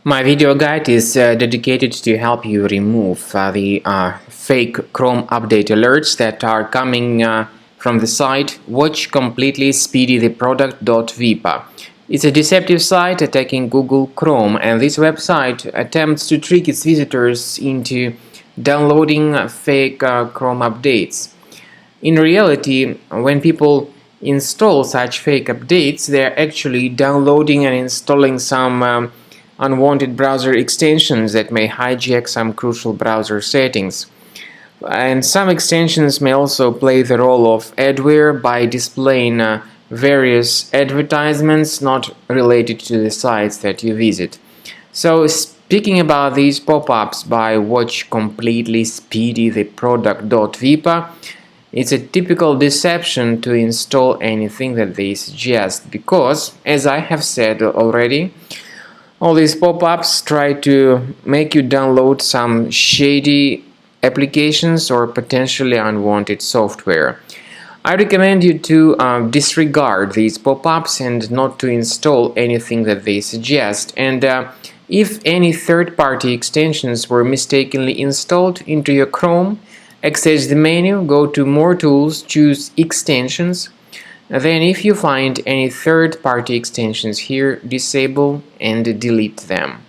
My video guide is dedicated to help you remove the fake Chrome update alerts that are coming from the site Watchcompletelyspeedytheproduct.vip. It's a deceptive site attacking Google Chrome, and this website attempts to trick its visitors into downloading fake Chrome updates. In reality, when people install such fake updates, they're actually downloading and installing some unwanted browser extensions that may hijack some crucial browser settings. And some extensions may also play the role of adware by displaying various advertisements not related to the sites that you visit. So speaking about these pop-ups by Watchcompletelyspeedytheproduct.vip, it's a typical deception to install anything that they suggest because, as I have said already, all these pop-ups try to make you download some shady applications or potentially unwanted software. I recommend you to disregard these pop-ups and not to install anything that they suggest. And if any third-party extensions were mistakenly installed into your Chrome, access the menu, go to More Tools, choose Extensions. Then if you find any third-party extensions here, disable and delete them.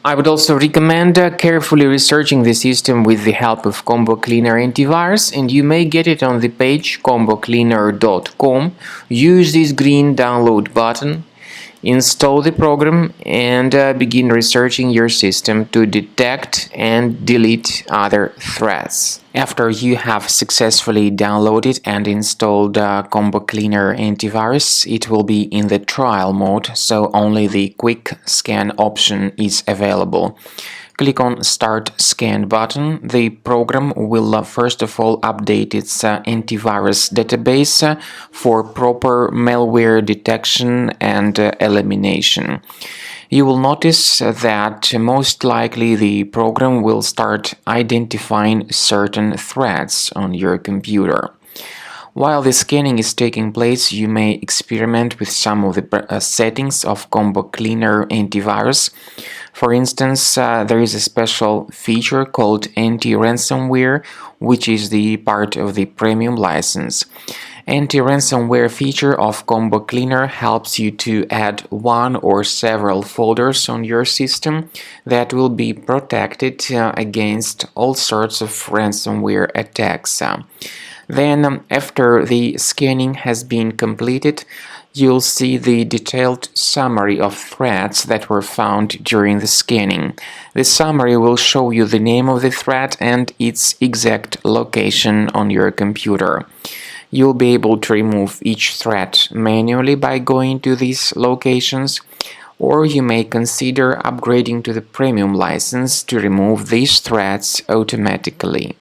I would also recommend carefully researching the system with the help of Combo Cleaner antivirus, and you may get it on the page combocleaner.com. Use this green download button, install the program, and begin researching your system to detect and delete other threats. After you have successfully downloaded and installed Combo Cleaner antivirus, it will be in the trial mode, so only the quick scan option is available. Click on Start Scan button. The program will first of all update its antivirus database for proper malware detection and elimination. You will notice that most likely the program will start identifying certain threats on your computer. While the scanning is taking place, you may experiment with some of the settings of Combo Cleaner antivirus. For instance, there is a special feature called anti-ransomware, which is the part of the premium license. Anti-ransomware feature of Combo Cleaner helps you to add one or several folders on your system that will be protected against all sorts of ransomware attacks. Then, after the scanning has been completed, you'll see the detailed summary of threats that were found during the scanning. The summary will show you the name of the threat and its exact location on your computer. You'll be able to remove each threat manually by going to these locations, or you may consider upgrading to the premium license to remove these threats automatically.